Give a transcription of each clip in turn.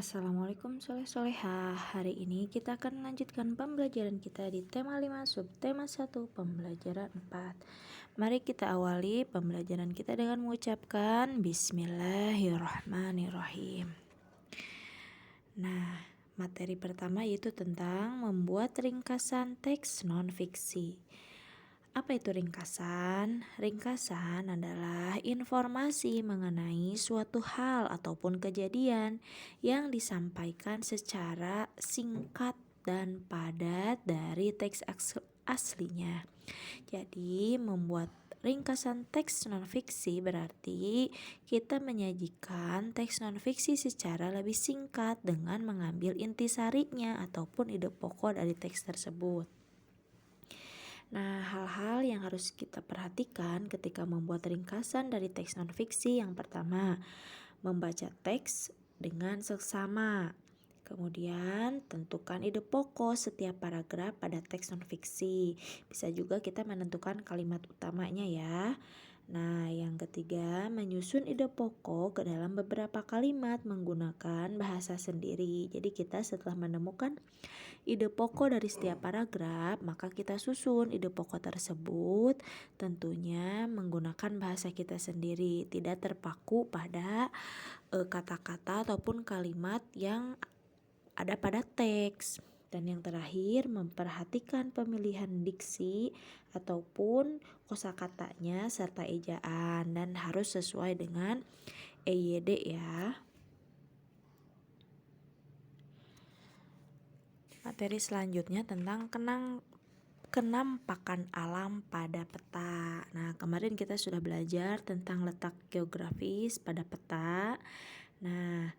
Assalamualaikum soleh-solehah. Hari ini kita akan melanjutkan pembelajaran kita di tema 5 subtema 1 pembelajaran 4. Mari kita awali pembelajaran kita dengan mengucapkan Bismillahirrahmanirrahim. Nah, materi pertama yaitu tentang membuat ringkasan teks non-fiksi. Apa itu ringkasan? Ringkasan adalah informasi mengenai suatu hal ataupun kejadian yang disampaikan secara singkat dan padat dari teks aslinya. Jadi, membuat ringkasan teks non-fiksi berarti kita menyajikan teks non-fiksi secara lebih singkat dengan mengambil intisarinya ataupun ide pokok dari teks tersebut. Nah, hal-hal yang harus kita perhatikan ketika membuat ringkasan dari teks non-fiksi yang pertama, membaca teks dengan seksama. Kemudian, tentukan ide pokok setiap paragraf pada teks non-fiksi. Bisa juga kita menentukan kalimat utamanya ya. Nah, yang ketiga, menyusun ide pokok ke dalam beberapa kalimat menggunakan bahasa sendiri. Jadi kita setelah menemukan ide pokok dari setiap paragraf, maka kita susun ide pokok tersebut tentunya menggunakan bahasa kita sendiri, tidak terpaku pada kata-kata ataupun kalimat yang ada pada teks. Dan yang terakhir, memperhatikan pemilihan diksi ataupun kosakatanya serta ejaan dan harus sesuai dengan EYD ya. Materi selanjutnya tentang kenampakan alam pada peta. Nah, kemarin kita sudah belajar tentang letak geografis pada peta. Nah,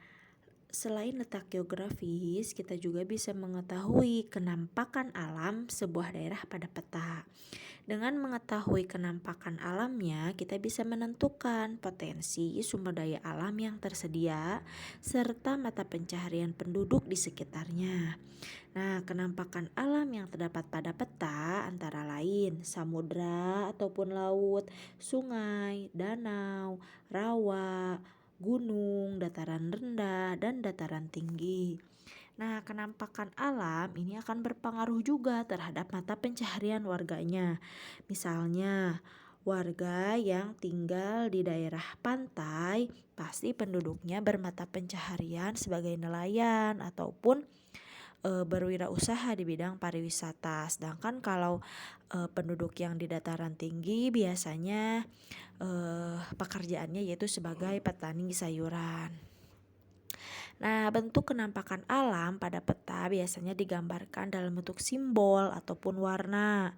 selain letak geografis, kita juga bisa mengetahui kenampakan alam sebuah daerah pada peta. Dengan mengetahui kenampakan alamnya, kita bisa menentukan potensi sumber daya alam yang tersedia serta mata pencaharian penduduk di sekitarnya. Nah, kenampakan alam yang terdapat pada peta antara lain samudra ataupun laut, sungai, danau, rawa, gunung, dataran rendah, dan dataran tinggi. Nah, kenampakan alam ini akan berpengaruh juga terhadap mata pencaharian warganya. Misalnya, warga yang tinggal di daerah pantai pasti penduduknya bermata pencaharian sebagai nelayan ataupun berwirausaha di bidang pariwisata. Sedangkan kalau penduduk yang di dataran tinggi biasanya pekerjaannya yaitu sebagai petani sayuran. Nah, bentuk kenampakan alam pada peta biasanya digambarkan dalam bentuk simbol ataupun warna.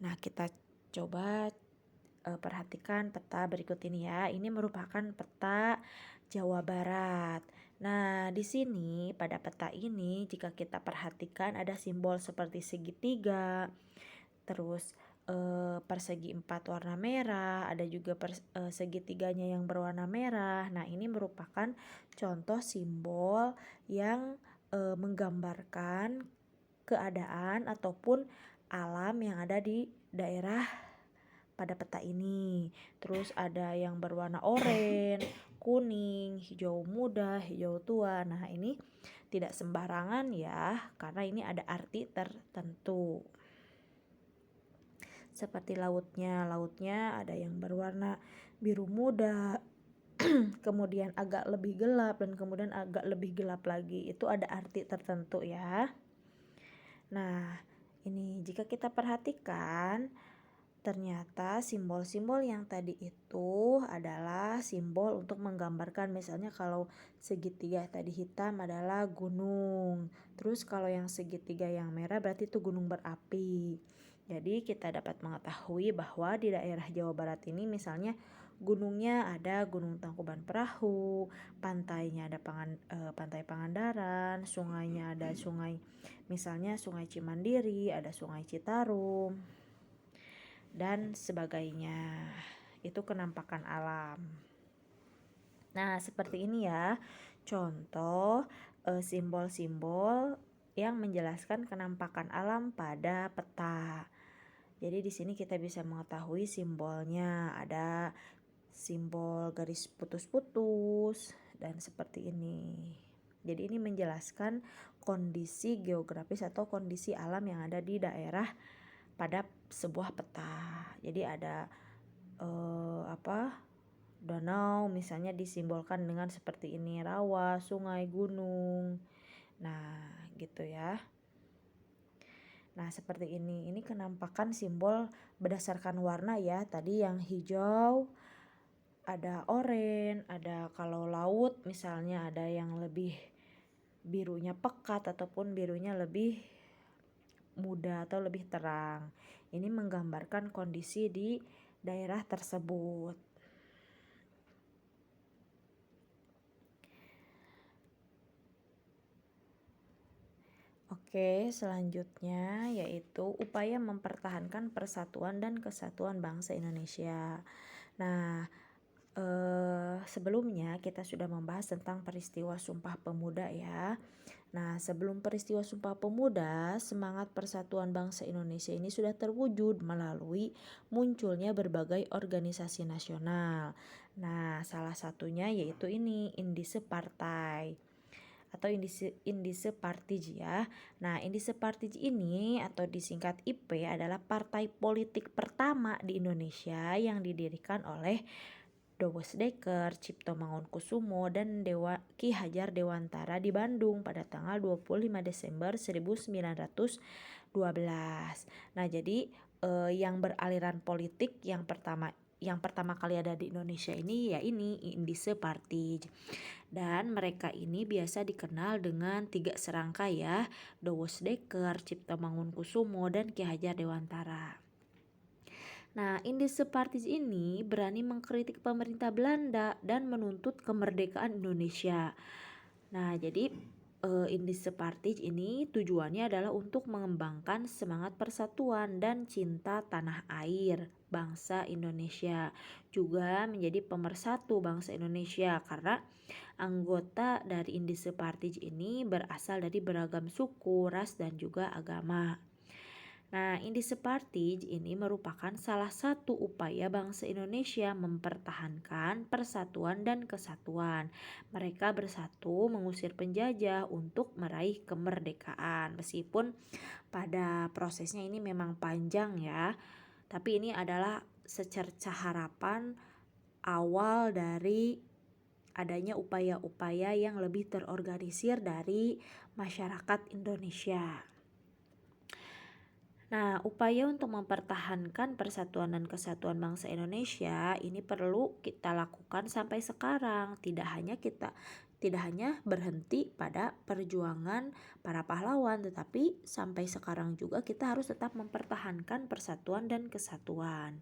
Nah, kita coba perhatikan peta berikut ini ya. Ini merupakan peta Jawa Barat. Nah, di sini pada peta ini jika kita perhatikan ada simbol seperti segitiga, terus persegi 4 warna merah, ada juga segitiganya yang berwarna merah. Nah, ini merupakan contoh simbol yang menggambarkan keadaan ataupun alam yang ada di daerah pada peta ini. Terus ada yang berwarna oranye, kuning, hijau muda, hijau tua. Nah, ini tidak sembarangan ya, karena ini ada arti tertentu. Seperti lautnya ada yang berwarna biru muda, kemudian agak lebih gelap dan kemudian agak lebih gelap lagi. Itu ada arti tertentu ya. Nah, ini jika kita perhatikan ternyata simbol-simbol yang tadi itu adalah simbol untuk menggambarkan, misalnya kalau segitiga tadi hitam adalah gunung. Terus kalau yang segitiga yang merah berarti itu gunung berapi. Jadi kita dapat mengetahui bahwa di daerah Jawa Barat ini misalnya gunungnya ada Gunung Tangkuban Perahu, pantainya ada Pantai Pangandaran, sungainya ada misalnya Sungai Cimandiri, ada Sungai Citarum, dan sebagainya. Itu kenampakan alam. Nah, seperti ini ya contoh simbol-simbol yang menjelaskan kenampakan alam pada peta. Jadi di sini kita bisa mengetahui simbolnya, ada simbol garis putus-putus dan seperti ini. Jadi ini menjelaskan kondisi geografis atau kondisi alam yang ada di daerah pada sebuah peta. Jadi ada danau misalnya disimbolkan dengan seperti ini, rawa, sungai, gunung. Nah, gitu ya. Nah, seperti ini. Ini kenampakan simbol berdasarkan warna ya. Tadi yang hijau, ada oranye, ada kalau laut misalnya ada yang lebih birunya pekat ataupun birunya lebih muda atau lebih terang. Ini menggambarkan kondisi di daerah tersebut. Oke, selanjutnya yaitu upaya mempertahankan persatuan dan kesatuan bangsa Indonesia. Nah, sebelumnya kita sudah membahas tentang peristiwa Sumpah Pemuda ya. Nah, sebelum peristiwa Sumpah Pemuda, semangat persatuan bangsa Indonesia ini sudah terwujud melalui munculnya berbagai organisasi nasional. Nah, salah satunya yaitu ini, Indise Partai atau Indise Partij ya. Nah, Indise Partij ini atau disingkat IP adalah partai politik pertama di Indonesia yang didirikan oleh Dewesdeker, Cipto Mangunkusumo, dan Ki Hajar Dewantara di Bandung pada tanggal 25 Desember 1912. Nah, jadi yang beraliran politik yang pertama kali ada di Indonesia ini ya ini Indise Partij. Dan mereka ini biasa dikenal dengan 3 serangkai ya, Dewesdeker, Cipto Mangunkusumo, dan Ki Hajar Dewantara. Nah, Indise Partij ini berani mengkritik pemerintah Belanda dan menuntut kemerdekaan Indonesia. Nah, jadi Indise Partij ini tujuannya adalah untuk mengembangkan semangat persatuan dan cinta tanah air bangsa Indonesia, juga menjadi pemersatu bangsa Indonesia karena anggota dari Indise Partij ini berasal dari beragam suku, ras, dan juga agama. Nah, Indise Partij ini merupakan salah satu upaya bangsa Indonesia mempertahankan persatuan dan kesatuan. Mereka bersatu mengusir penjajah untuk meraih kemerdekaan. Meskipun pada prosesnya ini memang panjang ya, tapi ini adalah secerca harapan awal dari adanya upaya-upaya yang lebih terorganisir dari masyarakat Indonesia. Nah, upaya untuk mempertahankan persatuan dan kesatuan bangsa Indonesia ini perlu kita lakukan sampai sekarang. Tidak hanya berhenti pada perjuangan para pahlawan, tetapi sampai sekarang juga kita harus tetap mempertahankan persatuan dan kesatuan.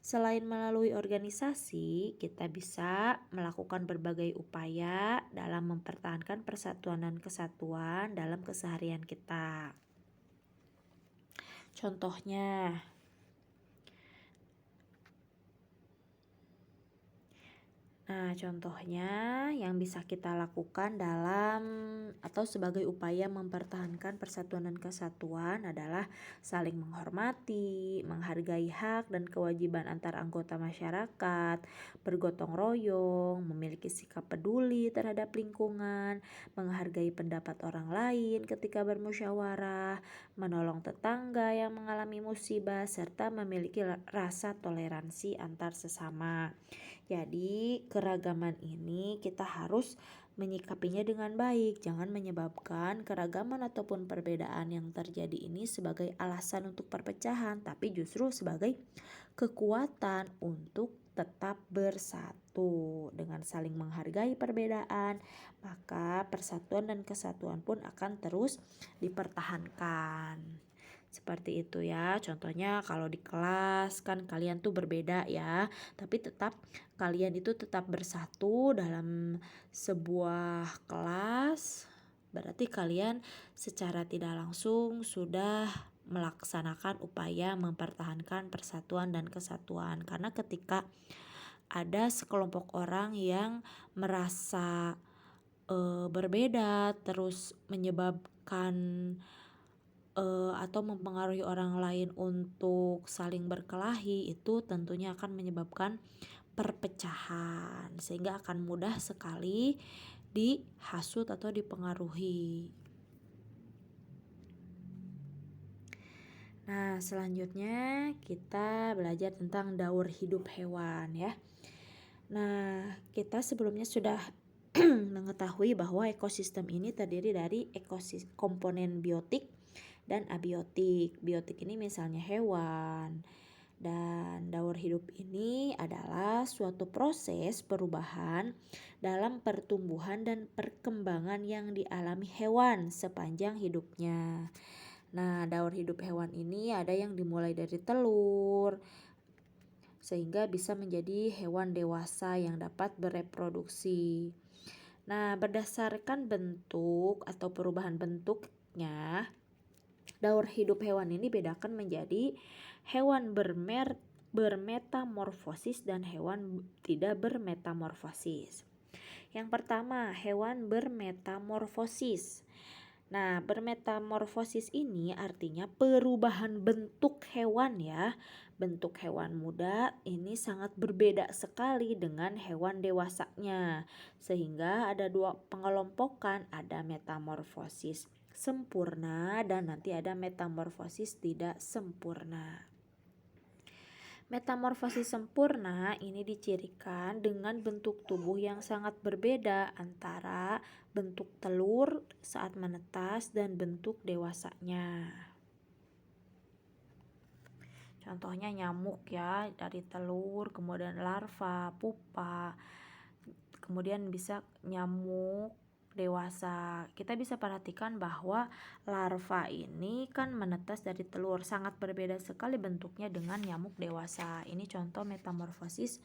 Selain melalui organisasi, kita bisa melakukan berbagai upaya dalam mempertahankan persatuan dan kesatuan dalam keseharian kita. Contohnya, yang bisa kita lakukan dalam atau sebagai upaya mempertahankan persatuan dan kesatuan adalah saling menghormati, menghargai hak dan kewajiban antar anggota masyarakat, bergotong royong, memiliki sikap peduli terhadap lingkungan, menghargai pendapat orang lain ketika bermusyawarah, menolong tetangga yang mengalami musibah, serta memiliki rasa toleransi antar sesama. Jadi keragaman ini kita harus menyikapinya dengan baik. Jangan menyebabkan keragaman ataupun perbedaan yang terjadi ini sebagai alasan untuk perpecahan, tapi justru sebagai kekuatan untuk tetap bersatu. Dengan saling menghargai perbedaan, maka persatuan dan kesatuan pun akan terus dipertahankan. Seperti itu ya. Contohnya kalau di kelas kan kalian tuh berbeda ya, tapi tetap kalian itu tetap bersatu dalam sebuah kelas. Berarti kalian secara tidak langsung sudah melaksanakan upaya mempertahankan persatuan dan kesatuan. Karena ketika ada sekelompok orang yang merasa berbeda terus menyebabkan atau mempengaruhi orang lain untuk saling berkelahi, itu tentunya akan menyebabkan perpecahan, sehingga akan mudah sekali dihasut atau dipengaruhi. Nah, selanjutnya kita belajar tentang daur hidup hewan ya. Nah, kita sebelumnya sudah mengetahui bahwa ekosistem ini terdiri dari komponen biotik dan abiotik. Biotik ini misalnya hewan, dan daur hidup ini adalah suatu proses perubahan dalam pertumbuhan dan perkembangan yang dialami hewan sepanjang hidupnya. Nah, daur hidup hewan ini ada yang dimulai dari telur, sehingga bisa menjadi hewan dewasa yang dapat bereproduksi. Nah, berdasarkan bentuk atau perubahan bentuknya, daur hidup hewan ini bedakan menjadi hewan bermetamorfosis dan hewan tidak bermetamorfosis. Yang pertama, hewan bermetamorfosis. Nah, bermetamorfosis ini artinya perubahan bentuk hewan ya. Bentuk hewan muda ini sangat berbeda sekali dengan hewan dewasanya. Sehingga ada dua pengelompokan, ada metamorfosis sempurna dan nanti ada metamorfosis tidak sempurna. Metamorfosis sempurna ini dicirikan dengan bentuk tubuh yang sangat berbeda antara bentuk telur saat menetas dan bentuk dewasanya. Contohnya nyamuk ya, dari telur, kemudian larva, pupa, kemudian bisa nyamuk dewasa. Kita bisa perhatikan bahwa larva ini kan menetas dari telur, sangat berbeda sekali bentuknya dengan nyamuk dewasa. Ini contoh metamorfosis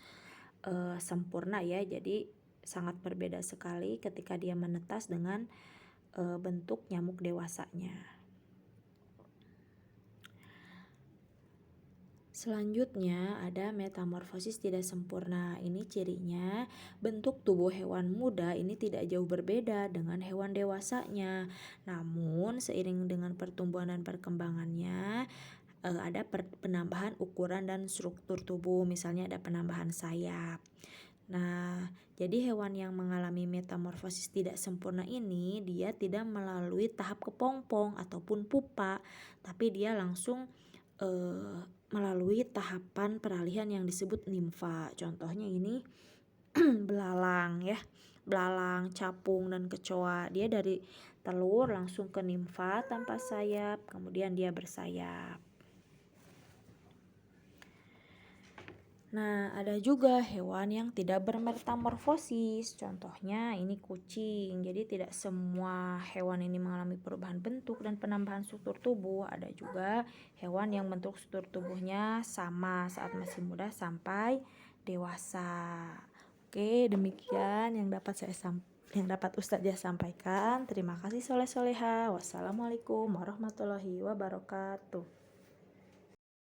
sempurna ya, jadi sangat berbeda sekali ketika dia menetas dengan bentuk nyamuk dewasanya. Selanjutnya ada metamorfosis tidak sempurna. Ini cirinya bentuk tubuh hewan muda ini tidak jauh berbeda dengan hewan dewasanya. Namun seiring dengan pertumbuhan dan perkembangannya ada penambahan ukuran dan struktur tubuh. Misalnya ada penambahan sayap. Nah, jadi hewan yang mengalami metamorfosis tidak sempurna ini dia tidak melalui tahap kepompong ataupun pupa, tapi dia langsung melalui tahapan peralihan yang disebut nimfa. Contohnya ini belalang ya, belalang, capung, dan kecoa. Dia dari telur langsung ke nimfa tanpa sayap, kemudian dia bersayap. Nah, ada juga hewan yang tidak bermetamorfosis. Contohnya ini kucing. Jadi tidak semua hewan ini mengalami perubahan bentuk dan penambahan struktur tubuh. Ada juga hewan yang bentuk struktur tubuhnya sama saat masih muda sampai dewasa. Oke, demikian yang dapat Ustazah sampaikan. Terima kasih soleh-soleha. Wassalamualaikum warahmatullahi wabarakatuh.